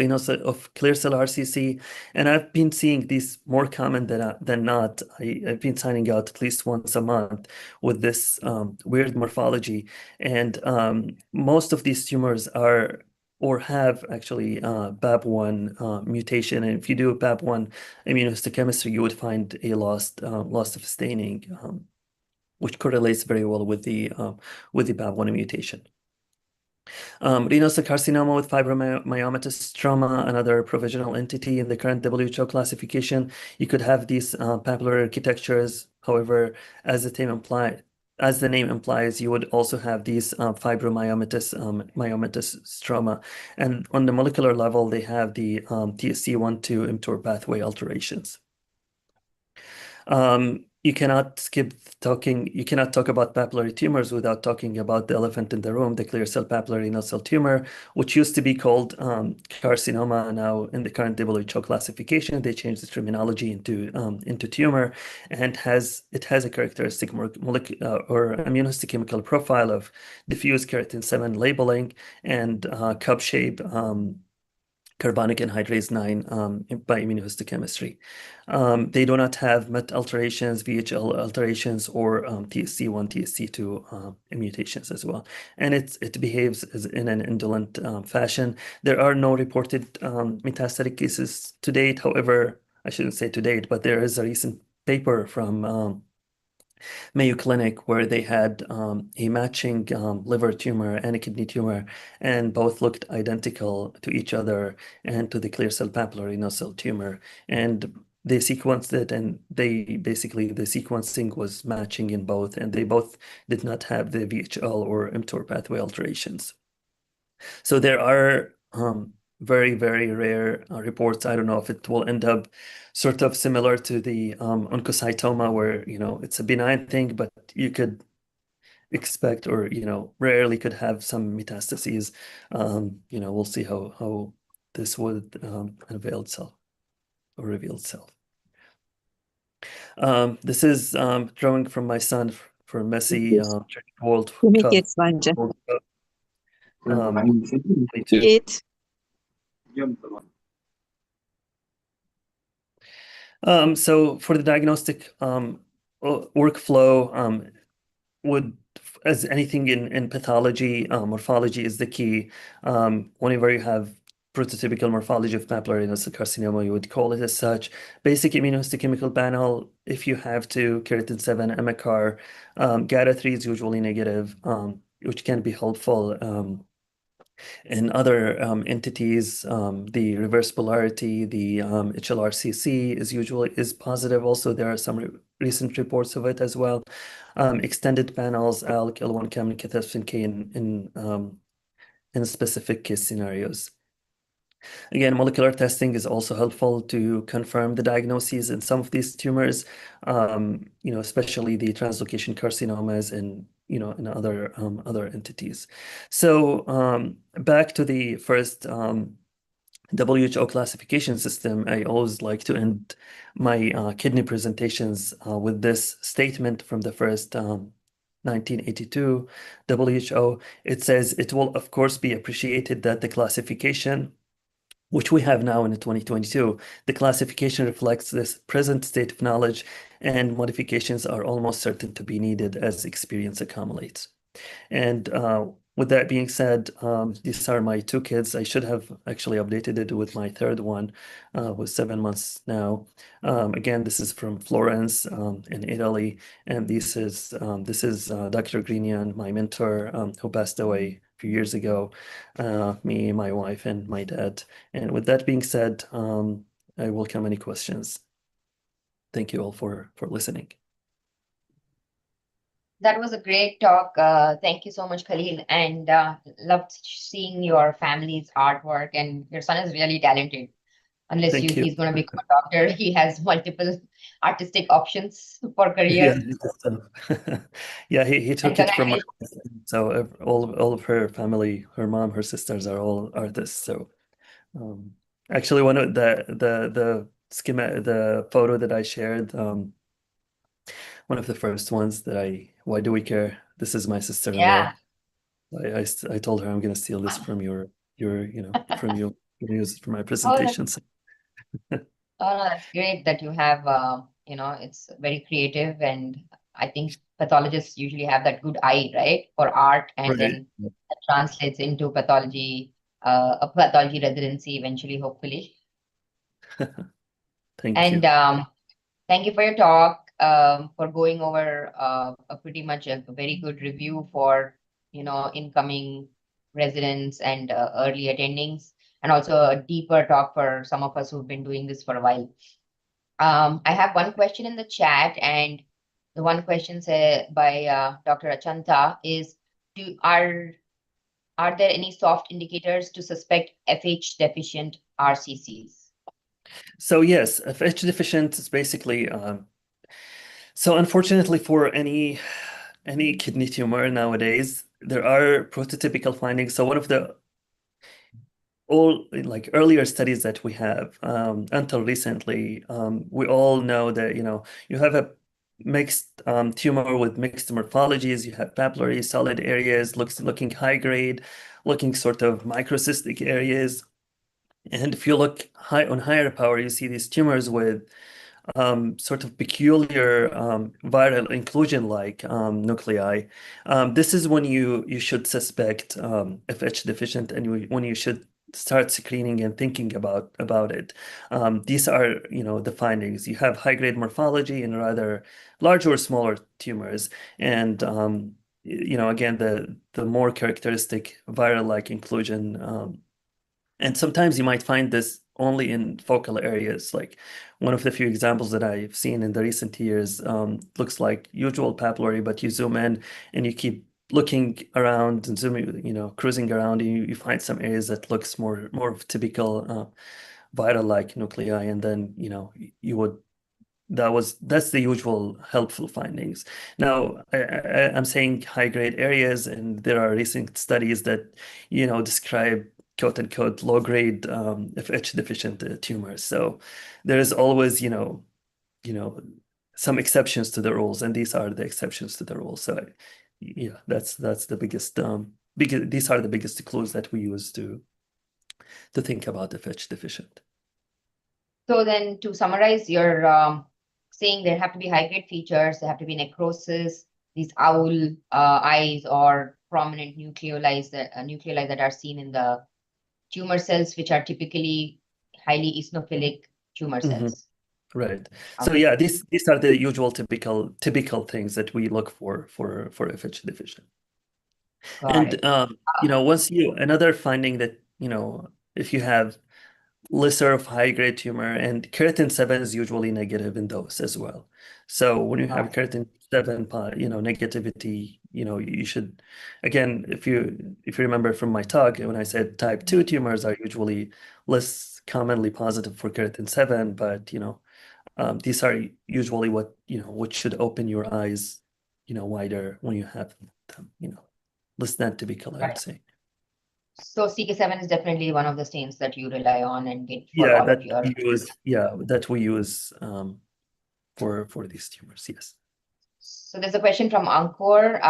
clear cell RCC, and I've been seeing these more common than not. I've been signing out at least once a month with this weird morphology, and most of these tumors are or have actually BAP1 mutation. And if you do a BAP1 immunohistochemistry, you would find a loss of staining, which correlates very well with the BAP1 mutation. Renal cell carcinoma with fibromyomatous trauma, another provisional entity in the current WHO classification. You could have these papillary architectures. However, as the name implies, you would also have these fibromyomatous stroma. And on the molecular level, they have the TSC1/2 mTOR pathway alterations. You cannot talk about papillary tumors without talking about the elephant in the room, the clear cell papillary renal cell tumor, which used to be called carcinoma. Now, in the current WHO classification, they changed the terminology into tumor, and it has a characteristic molecular or immunohistochemical profile of diffuse keratin 7 labeling and cup shape carbonic anhydrase 9 by immunohistochemistry. They do not have MET alterations, VHL alterations, or TSC1, TSC2 mutations as well. And it behaves in an indolent fashion. There are no reported metastatic cases to date. However, I shouldn't say to date, but there is a recent paper from Mayo Clinic where they had a matching liver tumor and a kidney tumor, and both looked identical to each other and to the clear cell papillary no cell tumor. And they sequenced it, and the sequencing was matching in both, and they both did not have the VHL or mTOR pathway alterations. So there are very, very rare reports. I don't know if it will end up sort of similar to the oncocytoma, where it's a benign thing, but you could expect, or rarely could have some metastases. We'll see how this would unveil itself or reveal itself. This is drawing from my son for Messi World Cup. World Cup, 22. So for the diagnostic workflow, as anything in pathology, morphology is the key. Whenever you have prototypical morphology of papillary no cell carcinoma, you would call it as such. Basic immunohistochemical panel, if you have to, keratin 7, MCAR, GATA3 is usually negative, which can be helpful. In other entities, the reverse polarity, the HLRCC is positive. Also, there are some recent reports of it as well. Extended panels, ALK, L1 chem, and cathepsin K in specific case scenarios. Again, molecular testing is also helpful to confirm the diagnoses in some of these tumors, especially the translocation carcinomas and in other entities. So back to the first WHO classification system, I always like to end my kidney presentations with this statement from the first 1982 WHO. It says, "It will of course be appreciated that the classification, which we have now in 2022, the classification reflects this present state of knowledge, and modifications are almost certain to be needed as experience accumulates." And with that being said, these are my two kids. I should have actually updated it with my third one, who's 7 months now. Again, this is from Florence in Italy, and this is Dr. Grinian, my mentor, who passed away a few years ago. Me, my wife, and my dad. And with that being said, I welcome any questions. Thank you all for listening. That was a great talk. Thank you so much, Khaleel, and loved seeing your family's artwork. And your son is really talented. Unless Thank you. he's going to become a doctor, he has multiple artistic options for Yeah, career. yeah, he took And it from my congratulations. so all of her family, her mom, her sisters are all artists. So actually, one of the photo that I shared, one of the first ones that why do we care? This is my sister-in-law. Yeah. I told her I'm gonna steal this from your from you, use it for my Oh, presentations. oh, no, that's great that you have, it's very creative, and I think pathologists usually have that good eye, right, for art, and Right. then that translates into pathology, a pathology residency eventually, hopefully. Thank And you. thank you for your talk, for going over a pretty much a very good review for incoming residents and early attendings, and also a deeper talk for some of us who've been doing this for a while. I have one question in the chat, and the one question by Dr. Achanta is, are there any soft indicators to suspect FH deficient RCCs? So yes, FH deficient is basically so unfortunately for any kidney tumor nowadays, there are prototypical findings. So one of the earlier studies that we have until recently, we all know that you have a mixed tumor with mixed morphologies. You have papillary solid areas looking high grade, looking sort of microcystic areas, And if you look on higher power, you see these tumors with sort of peculiar viral inclusion-like nuclei. This is when you should suspect FH deficient, and when you should start screening and thinking about it. These are, the findings. You have high-grade morphology in rather large or smaller tumors, and again, the more characteristic viral-like inclusion. And sometimes you might find this only in focal areas. Like one of the few examples that I've seen in the recent years looks like usual papillary, but you zoom in and you keep looking around and zooming, cruising around, and you find some areas that looks more of typical viral-like nuclei, and then you would that's the usual helpful findings. Now, I'm saying high-grade areas, and there are recent studies that describe quote unquote low-grade FH deficient tumors. So there is always some exceptions to the rules, and these are the exceptions to the rules. So yeah, that's the biggest these are the biggest clues that we use to think about FH deficient. So then to summarize, you're saying there have to be high-grade features, there have to be necrosis, these owl eyes or prominent nuclei that are seen in the tumor cells, which are typically highly eosinophilic tumor cells. Right. So yeah, these are the usual typical things that we look for FH deficient. Got it. Another finding that, if you have lesser of high-grade tumor, and keratin 7 is usually negative in those as well. So when you have keratin 7, negativity, you should, again, if you remember from my talk, when I said type 2 tumors are usually less commonly positive for keratin 7, but these are usually what should open your eyes, wider when you have them, less than typical, I would say. So CK7 is definitely one of the stains that you rely on and get for all of your. That we use for these tumors, yes. So there's a question from Ankur.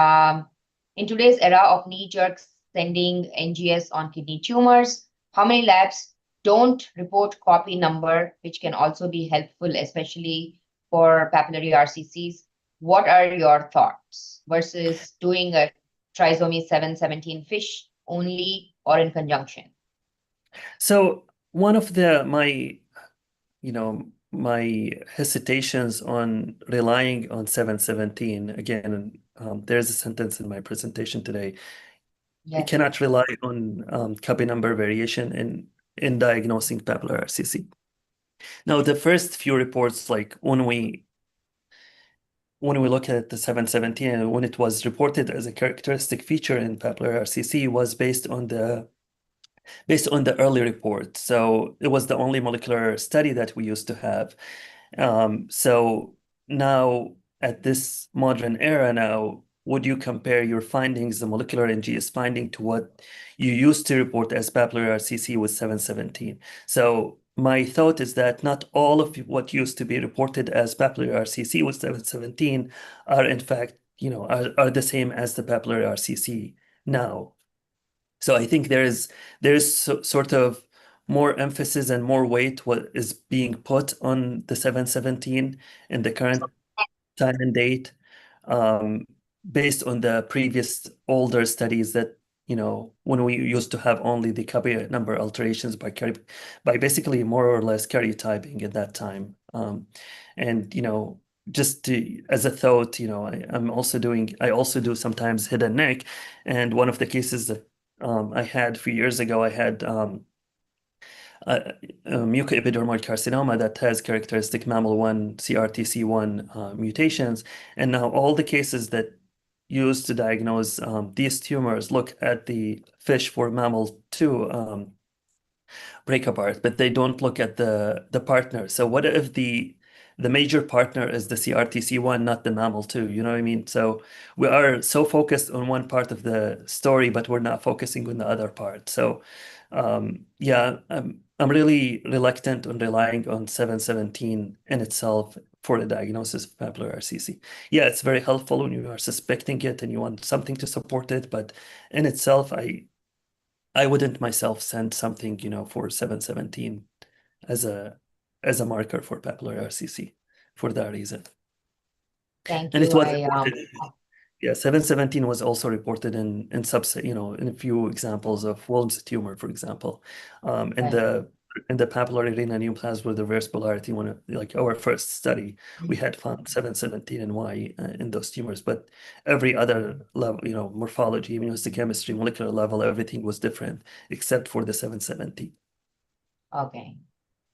In today's era of knee-jerk sending NGS on kidney tumors, how many labs don't report copy number, which can also be helpful, especially for papillary RCCs? What are your thoughts versus doing a trisomy 717 FISH only or in conjunction? So one of my hesitations on relying on 717, again, there's a sentence in my presentation today. You cannot rely on copy number variation in diagnosing papillary RCC. Now, the first few reports, like when we look at the 717, and when it was reported as a characteristic feature in papillary RCC, was based on the early report. So it was the only molecular study that we used to have. So now at this modern era now, would you compare your findings, the molecular NGS finding, to what you used to report as papillary RCC with 717? So my thought is that not all of what used to be reported as papillary RCC with 717 are in fact, are the same as the papillary RCC now. So I think there's sort of more emphasis and more weight what is being put on the 717 in the current time and date, based on the previous older studies that, when we used to have only the copy number alterations by basically more or less karyotyping at that time. And just as a thought, I also do sometimes head and neck, and one of the cases that I had a few years ago, I had mucoepidermoid carcinoma that has characteristic MAML1, CRTC1 mutations. And now all the cases that used to diagnose these tumors look at the FISH for MAML2 break apart, but they don't look at the partner. So what if the major partner is the CRTC1, not the MAML2? You know what I mean? So we are so focused on one part of the story, but we're not focusing on the other part. So yeah, I'm really reluctant on relying on 717 in itself for the diagnosis of papillary RCC. Yeah, it's very helpful when you are suspecting it and you want something to support it, but in itself, I wouldn't myself send something, for 717 as a marker for papillary RCC for that reason. Thank And it you. was reported, yeah, 717 was also reported in subset, in a few examples of Wilms tumor, for example. In the papillary renal neoplasm with reverse polarity, like our first study, we had found 717 and Y in those tumors, but every other level, morphology, immunohistochemistry, molecular level, everything was different except for the 717. Okay.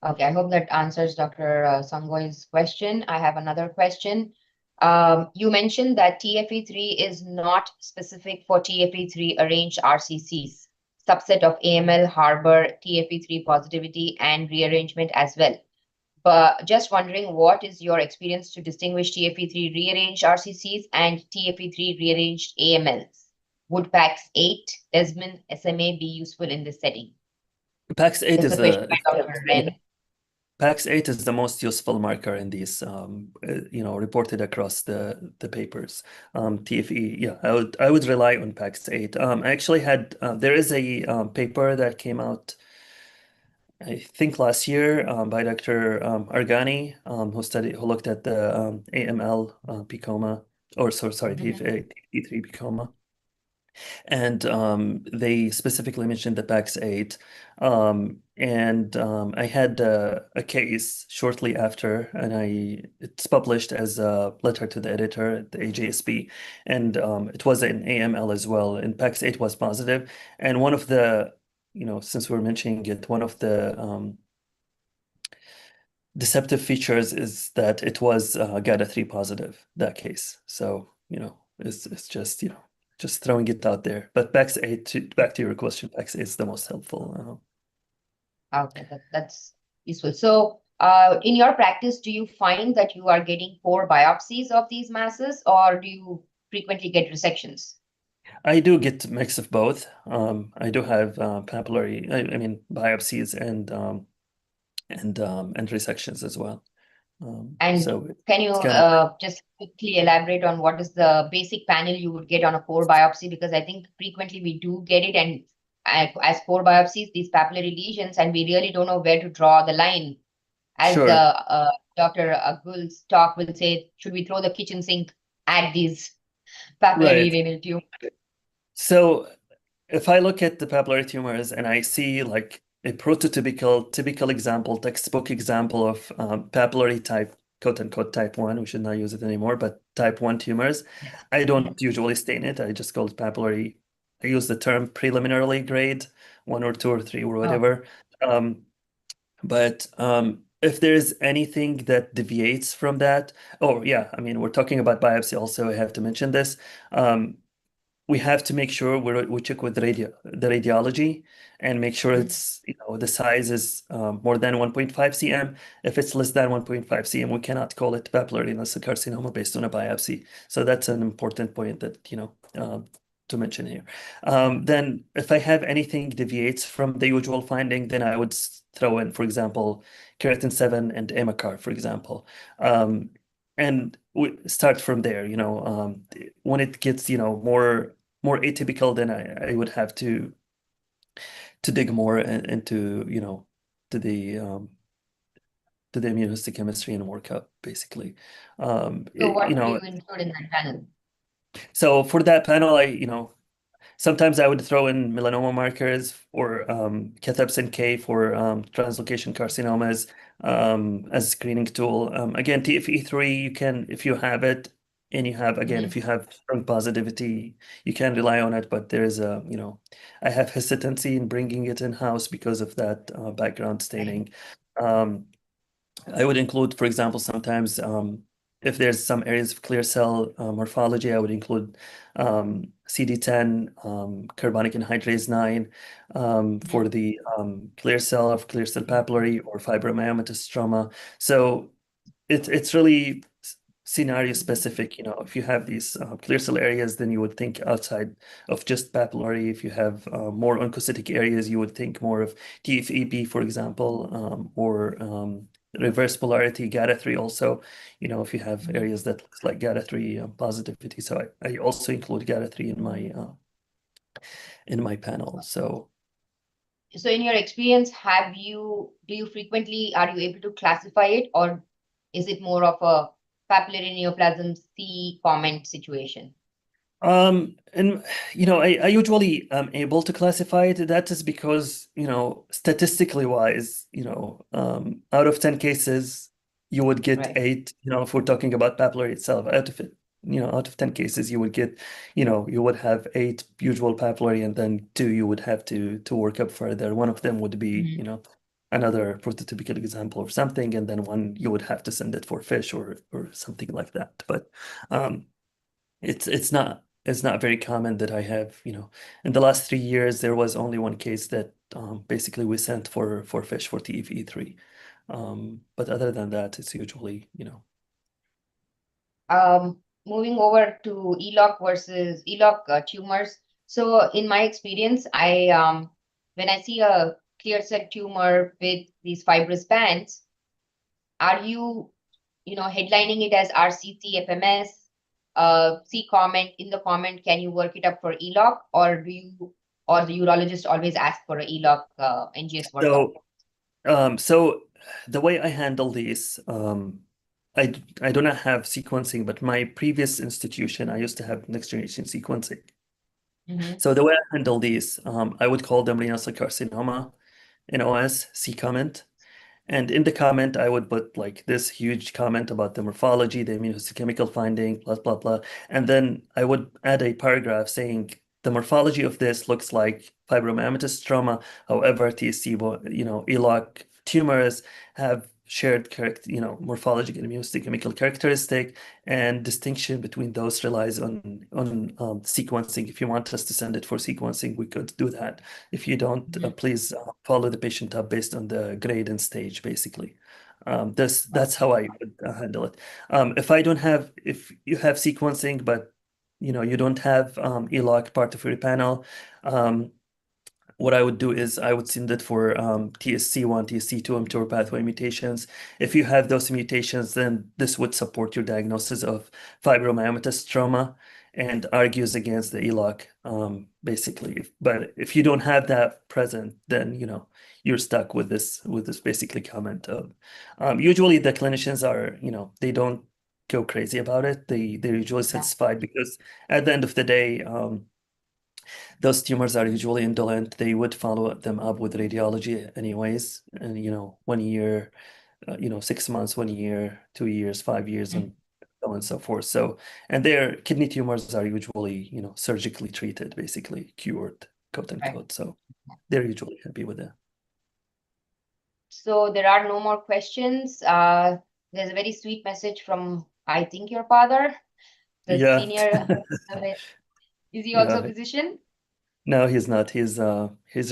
Okay, I hope that answers Dr. Sangoy's question. I have another question. You mentioned that TFE3 is not specific for TFE3 arranged RCCs. Subset of AML harbor TFE3 positivity and rearrangement as well. But just wondering, what is your experience to distinguish TFE3 rearranged RCCs and TFE3 rearranged AMLs? Would PAX8, Desmond, SMA be useful in this setting? PAX8 This is is a question the by Dr. Ren. PAX8 is the most useful marker in these, reported across the papers. TFE, yeah, I would rely on PAX8. I actually had there is a paper that came out, I think last year, by Dr. Argani, who looked at the AML PCOMA, or sorry, TFE3 PCOMA. And they specifically mentioned the PAX8. I had a case shortly after, and it's published as a letter to the editor at the AJSP, and it was an AML as well, and PAX8 was positive. And one of the, since we're mentioning it, one of the deceptive features is that it was GATA3 positive, that case. So, it's just throwing it out there. But PAX8, back to your question, PAX8 is the most helpful. Okay, that's useful. So, in your practice, do you find that you are getting core biopsies of these masses, or do you frequently get resections? I do get a mix of both. I do have papillary, I mean, biopsies and resections as well. And so can you it's kind of just quickly elaborate on what is the basic panel you would get on a core biopsy? Because I think frequently we do get it, and as core biopsies, these papillary lesions, and we really don't know where to draw the line. As sure. Dr. Gul's talk will say, should we throw the kitchen sink at these papillary Right. renal tumors? So if I look at the papillary tumors and I see like a typical example, textbook example of papillary type, quote unquote, type 1, we should not use it anymore, but type 1 tumors, I don't usually stain it. I just call it papillary. I use the term preliminarily grade 1 or 2 or 3 or whatever. But if there's anything that deviates from that, oh yeah, I mean, we're talking about biopsy also, I have to mention this. We have to make sure we check with the radiology and make sure it's, the size is more than 1.5 cm. If it's less than 1.5 cm, we cannot call it papillary renal cell carcinoma based on a biopsy. So that's an important point that, to mention here. Then if I have anything deviates from the usual finding, then I would throw in, for example, keratin 7 and AMACAR, for example. And we start from there, when it gets, more atypical, then I would have to dig more into, to the immunohistochemistry and workup, basically. So what do you include in that panel? So for that panel, sometimes I would throw in melanoma markers or cathepsin K for translocation carcinomas as a screening tool. Again, TFE3, you can, if you have it, and you have, again, if you have strong positivity, you can rely on it. But there is I have hesitancy in bringing it in-house because of that background staining. I would include, for example, sometimes if there's some areas of clear cell morphology, I would include CD10, carbonic anhydrase 9 for the clear cell papillary or fibromyomatosis stroma. So it's really scenario specific. If you have these clear cell areas, then you would think outside of just papillary. If you have more oncocytic areas, you would think more of TFEB, for example, or reverse polarity GATA3 also, if you have areas that looks like GATA3 positivity. So I also include GATA3 in my panel. So So in your experience, are you able to classify it, or is it more of a papillary neoplasm C comment situation? And I usually am able to classify it. That is because, statistically wise, out of 10 cases, you would get Right. 8, if we're talking about papillary itself, out of 10 cases, you would get, you would have 8 usual papillary, and then 2 you would have to work up further. One of them would be, another prototypical example of something, and then one you would have to send it for fish or something like that. But it's not very common that I have, in the last 3 years, there was only one case that basically we sent for fish for TFE3. But other than that, it's usually, Moving over to ELOC versus ELOC tumors. So in my experience, when I see a clear cell tumor with these fibrous bands, are you headlining it as RCC, FMS, C comment? In the comment, can you work it up for ELOC, or the urologist always ask for a ELOC NGS workup? So the way I handle these, I do not have sequencing, but my previous institution, I used to have next generation sequencing. So the way I handle these, I would call them renal cell carcinoma, NOS, C comment. And in the comment, I would put like this huge comment about the morphology, the immunohistochemical finding, blah, blah, blah. And then I would add a paragraph saying the morphology of this looks like fibromyalgia stroma. However, TSC, ELOC tumors have shared morphologic and immunohistochemical characteristic, and distinction between those relies on sequencing. If you want us to send it for sequencing, we could do that. If you don't, please follow the patient up based on the grade and stage, basically. That's how I would handle it. If you have sequencing, but you don't have ELOC part of your panel, what I would do is I would send it for TSC1, TSC2 mTOR pathway mutations. If you have those mutations, then this would support your diagnosis of fibromyalgia stroma and argues against the ELOC, basically. But if you don't have that present, then you're stuck with this basically comment of usually the clinicians are, they don't go crazy about it. They're usually satisfied because at the end of the day, those tumors are usually indolent. They would follow them up with radiology anyways, and 1 year, 6 months, 1 year, 2 years, 5 years, and so on and so forth. So, and their kidney tumors are usually, surgically treated, basically cured, quote unquote. Right. So they're usually happy with that. So there are no more questions. There's a very sweet message from, I think, your father, the Yeah. senior. Is he also a Yeah. physician? No, he's not. He's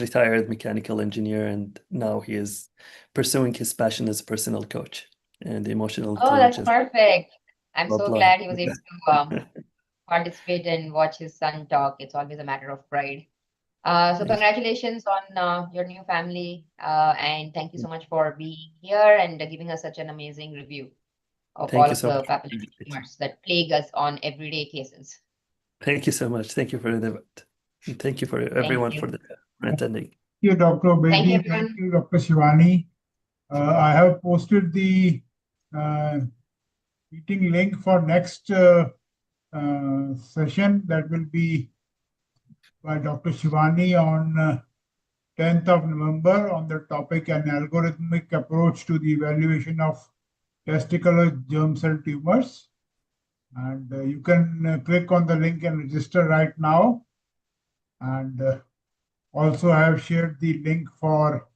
retired mechanical engineer, and now he is pursuing his passion as a personal coach and emotional Oh, that's intelligence. perfect. I'm Blah, so blah. glad he was able to participate and watch his son talk. It's always a matter of pride. So Thank you. congratulations on your new family, and thank you so much for being here and giving us such an amazing review of Thank all you of so the much. papillary tumors that plague us on everyday cases. Thank you so much. Thank you for the event. And thank you for everyone for attending. Thank you, Dr. Thank you, Obaidy. everyone. Thank you, Dr. Shivani. I have posted the meeting link for next session that will be by Dr. Shivani on 10th of November on the topic an algorithmic approach to the evaluation of testicular germ cell tumors. And you can click on the link and register right now. And also I have shared the link for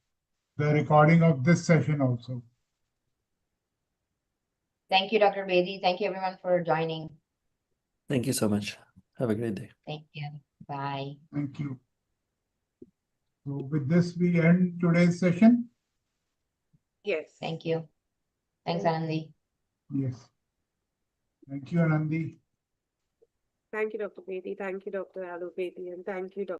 the recording of this session also. Thank you, Dr. Bedi. Thank you, everyone, for joining. Thank you so much. Have a great day. Thank you. Bye. Thank you. So with this, we end today's session. Yes. Thank you. Thanks, Anandi. Yes. Thank you, Anandi. Thank you, Dr. Bedi. Thank you, Dr. Al-Obaidy, and thank you, Dr.